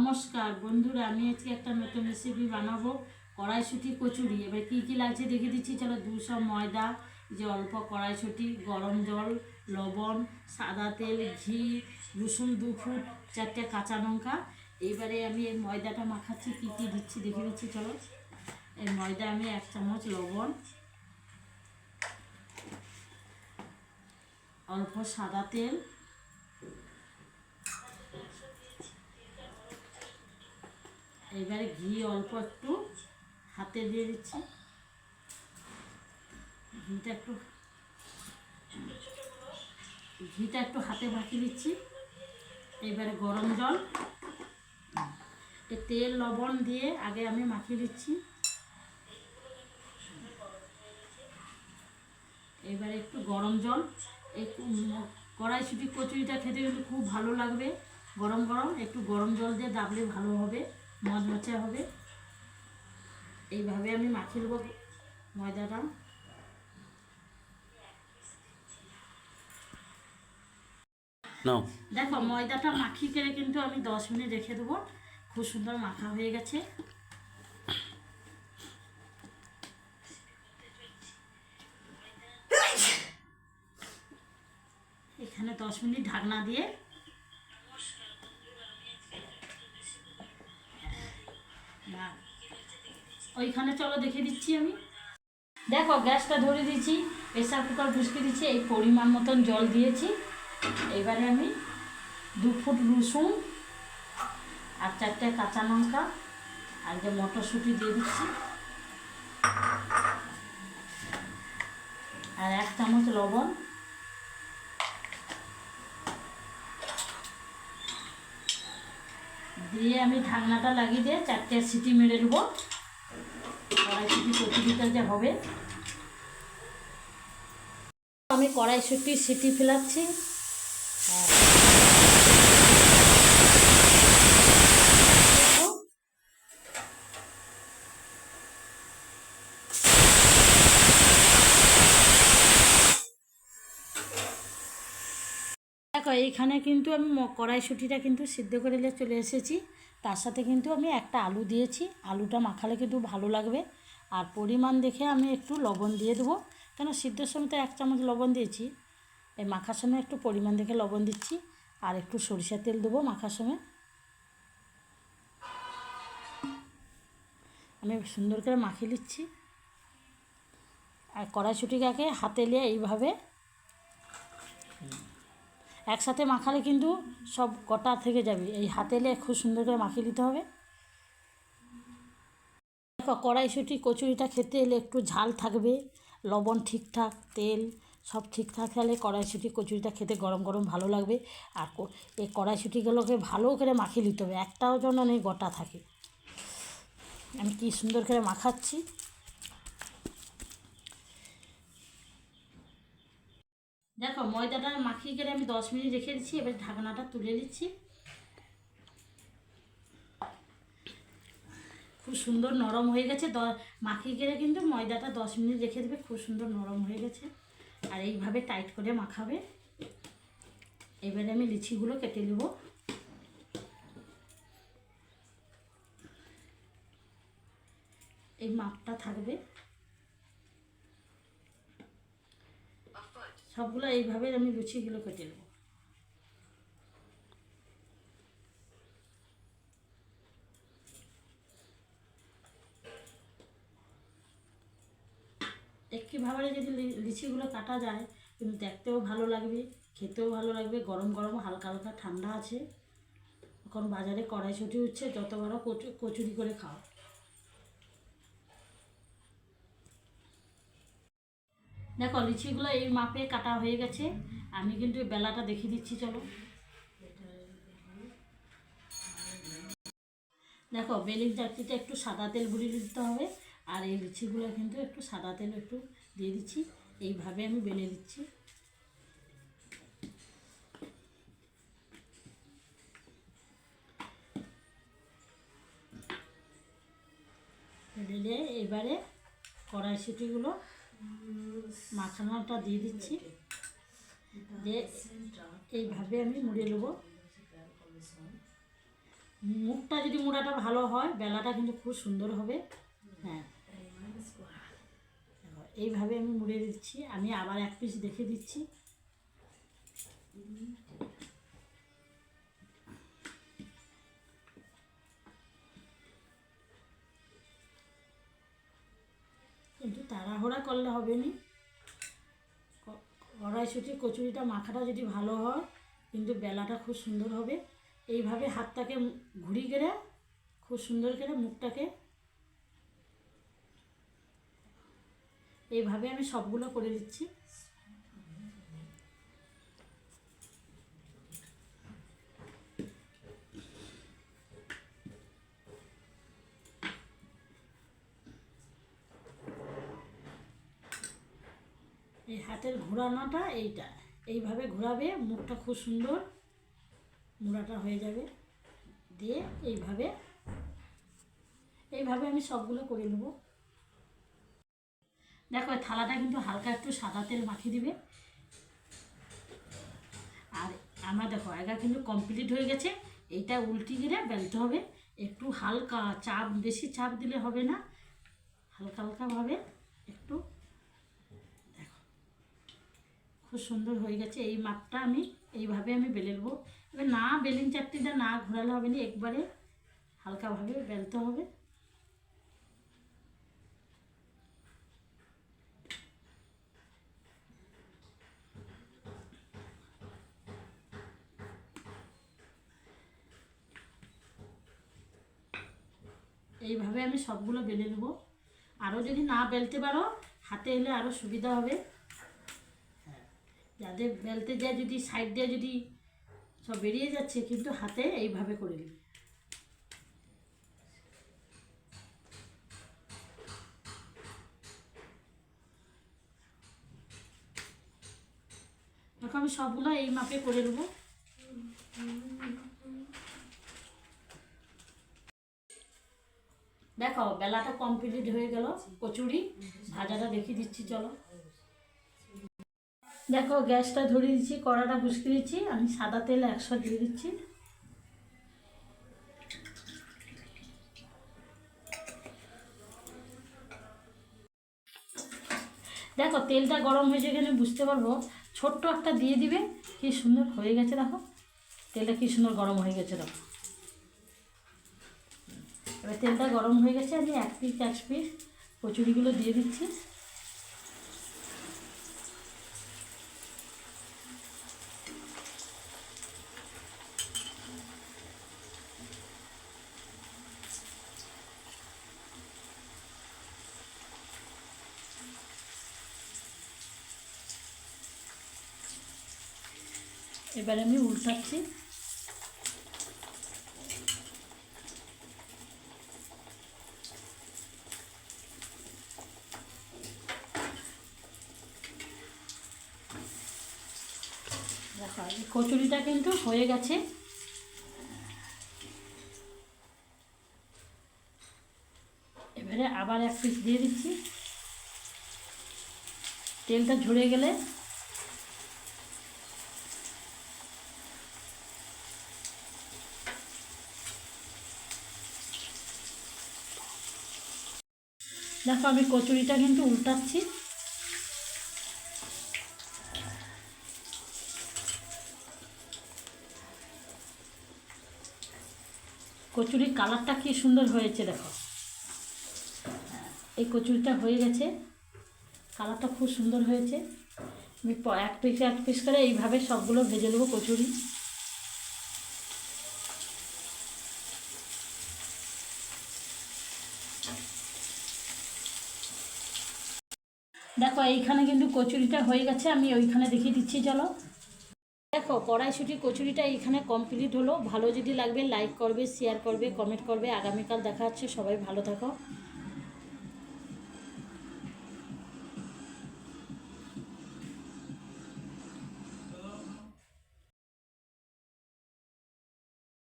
নমস্কার বন্ধুরা, আমি আজকে একটা নতুন রেসিপি বানাবো কড়াইশুঁটি কচুরি। এবার কী কী লাগছে দেখে দিচ্ছি। চলো, 200 ময়দা, যে অল্প কড়াইশুঁটি, গরম জল, লবণ, সাদা তেল, ঘি, রসুন 2 ফুট, 4টে কাঁচা লঙ্কা। এইবারে আমি এই ময়দাটা মাখাচ্ছি, কী কী দিচ্ছি দেখে দিচ্ছি। চলো, এই ময়দা আমি 1 চামচ, লবণ, অল্প সাদা তেল, এবারে ঘি অল্প একটু হাতে দিয়ে দিচ্ছি। ঘিটা একটু হাতে মাখিয়ে দিচ্ছি। এবারে গরম জল, তেল, লবণ দিয়ে আগে আমি মাখিয়ে দিচ্ছি। এবারে একটু গরম জল, এই কড়াইশুঁটি কচুরিটা খেতে কিন্তু খুব ভালো লাগবে। গরম গরম একটু গরম জল দিয়ে দাবলে ভালো হবে, মচমচে হবে। এইভাবে আমি মাখিয়ে দেবো ময়দাটা। দেখো, ময়দাটা মাখিয়ে করে কিন্তু আমি 10 মিনিট রেখে দেবো। খুব সুন্দর মাখা হয়ে গেছে। এখানে 10 মিনিট ঢাকনা দিয়ে ওইখানে চলো দেখে দিচ্ছি আমি। দেখো, গ্যাসটা ধরে দিচ্ছি, প্রেসার কুকার বসিয়ে দিচ্ছি। এই পরিমাণ মতন জল দিয়েছি। এবারে আমি 2 ফুট রসুন আর 4টে কাঁচা লঙ্কা আর যে মটরশুঁটি দিয়ে দিচ্ছি, আর 1 চামচ লবণ, দিয়ে আমি ঢাকনাটা লাগিয়ে দিয়ে 4টে সিটি মেরে নেবো। কড়াইশুঁটি কচুরিটা যে হবে, আমি কড়াইশুঁটির সিটি ফেলাচ্ছি। দেখো, এইখানে কিন্তু আমি কড়াইশুঁটিটা কিন্তু সিদ্ধ করে নিয়ে চলে এসেছি। তার সাথে কিন্তু আমি একটা আলু দিয়েছি। আলুটা মাখালে কিন্তু ভালো লাগবে। আর পরিমাণ দেখে আমি একটু লবণ দিয়ে দেবো, কেন সিদ্ধর সময় তো 1 চামচ লবণ দিয়েছি। এই মাখার সময় একটু পরিমাণ দেখে লবণ দিচ্ছি। আর একটু সরিষার তেল দেবো মাখার সময়। আমি সুন্দর করে মাখিয়ে নিচ্ছি। আর কড়াইশুঁটিটাকে হাতে নিয়ে এইভাবে একসাথে মাখালে কিন্তু সব গোটা থেকে যাবে। এই হাতে নিয়ে খুব সুন্দর করে মাখিয়ে দিতে হবে। কড়াইশুঁটি কচুরিটা খেতে এলে একটু ঝাল থাকবে, লবণ ঠিকঠাক, তেল সব ঠিকঠাক থাকলে কড়াইশুঁটি কচুরিটা খেতে গরম গরম ভালো লাগবে। আর এই কড়াইশুঁটিগুলোকে ভালো করে মাখিয়ে নিতে হবে, একটাও যেন নেই গোটা থাকে। আমি কি সুন্দর করে মাখাচ্ছি। দেখো, ময়দাটা মাখিয়ে করে আমি 10 মিনিট রেখে দিচ্ছি। এবার ঢাকনাটা তুলে নিচ্ছি। খুব সুন্দর নরম হয়ে গেছে। মাখিয়ে করে কিন্তু ময়দাটা 10 মিনিট রেখে দেবে, খুব সুন্দর নরম হয়ে গেছে। আর এইভাবে টাইট করে মাখাবে। এবারে আমি লিচিগুলো কেটে নেব। এই মাপটা থাকবে, সবগুলো এইভাবে আমি লুচিগুলো কেটে নেব। একইভাবে যদি লিচিগুলো কাটা যায় কিন্তু দেখতেও ভালো লাগবে, খেতেও ভালো লাগবে। গরম গরম হালকা হালকা ঠান্ডা আছে, এখন বাজারে কড়াইশুঁটি হচ্ছে, যত বড় কচুরি করে খাও। দেখো, লিচিগুলো এই মাপে কাটা হয়ে গেছে। আমি কিন্তু বেলাটা দেখিয়ে দিচ্ছি। চলো, দেখো, বেলিং চাকতিতে একটু সাদা তেল গুলিয়ে দিতে হবে। আর এই লিচিগুলো কিন্তু একটু সাদা তেল একটু দিয়ে দিচ্ছি। এইভাবে আমি বেলে দিচ্ছি। বেলে এবারে কড়াইশুঁটিগুলো মাখানোটা দিয়ে দিচ্ছি। দিয়ে এইভাবে আমি মুড়ে নেবো। মুখটা যদি মোড়াটা ভালো হয় বেলাটা কিন্তু খুব সুন্দর হবে। হ্যাঁ, এইভাবে আমি মুড়ে দিচ্ছি। আমি আবার এক পিস দেখে দিচ্ছি। কিন্তু তাড়াহুড়া করলে হবে না। কড়াইশুঁটি কচুরিটা মাখাটা যদি ভালো হয় কিন্তু বেলাটা খুব সুন্দর হবে। এইভাবে হাতটাকে ঘুরি করে খুব সুন্দর করে মুখটাকে এইভাবে আমি সবগুলো করে দিচ্ছি। এই হাতের ঘোরানোটা এইটা, এইভাবে ঘোরাবে, মুখটা খুব সুন্দর মোড়াটা হয়ে যাবে। দিয়ে এইভাবে এইভাবে আমি সবগুলো করে নেব। দেখো থালাটা কিন্তু হালকা একটু সাদা তেল মাখিয়ে দিবে। আর আমার দেখো আগা কিন্তু কমপ্লিট হয়ে গেছে। এইটা উল্টি গিয়ে বেলতে হবে। একটু হালকা চাপ, বেশি চাপ দিলে হবে না, হালকা হালকাভাবে একটু। দেখো খুব সুন্দর হয়ে গেছে। এই মাপটা আমি এইভাবে আমি বেলে নেবো। এবার না বেলিং চাটনিটা না ঘোরালে হবে না, একবারে হালকাভাবে বেলতে হবে। এইভাবে আমি সবগুলো বেলে নেব। আরও যদি না বেলতে পারো হাতে এলে আরও সুবিধা হবে। যাদের বেলতে যায় যদি সাইড দিয়ে যদি সব বেরিয়ে যাচ্ছে, কিন্তু হাতে এইভাবে করে নেবে। এখন আমি সবগুলো এই মাপে করে নেব। দেখো বেলাটা কমপ্লিট হয়ে গেল। কচুরি ভাজাটা দেখিয়ে দিচ্ছি, চলো। দেখো গ্যাসটা ধরিয়ে দিচ্ছি, কড়াটা বসিয়ে দিচ্ছি। আমি সাদা তেল 100 দিয়ে দিচ্ছি। দেখো তেলটা গরম হয়েছে, এখানে বুঝতে পারবো। ছোট্ট একটা দিয়ে দিবে, কি সুন্দর হয়ে গেছে। দেখো তেলটা কি সুন্দর গরম হয়ে গেছে। দেখো এবার তেলটা গরম হয়ে গেছে। আমি এক পিস কচুরিগুলো দিয়ে দিচ্ছি। এবার আমি উল্টাচ্ছি। দেখো কচুরিটা কিন্তু হয়ে গেছে। এবারে আবার এক পিস দিয়ে দিচ্ছি। তেলটা ঝরে গেলে দেখো আমি কচুরিটা কিন্তু উল্টাচ্ছি। কচুরির কালারটা কি সুন্দর হয়েছে। দেখো এই কচুরিটা হয়ে গেছে, কালারটা খুব সুন্দর হয়েছে। আমি এক পিস করে এইভাবে সবগুলো ভেজে নেবো কচুরি। দেখো এইখানে কিন্তু কচুরিটা হয়ে গেছে। আমি ওইখানে দেখিয়ে দিচ্ছি, চলো। দেখো কড়াইশুঁটি কচুরিটা এইখানে কমপ্লিট হলো। ভালো যদি লাগবে লাইক করবে, শেয়ার করবে, কমেন্ট করবে। আগামীকাল দেখা হচ্ছে। সবাই ভালো থাকো।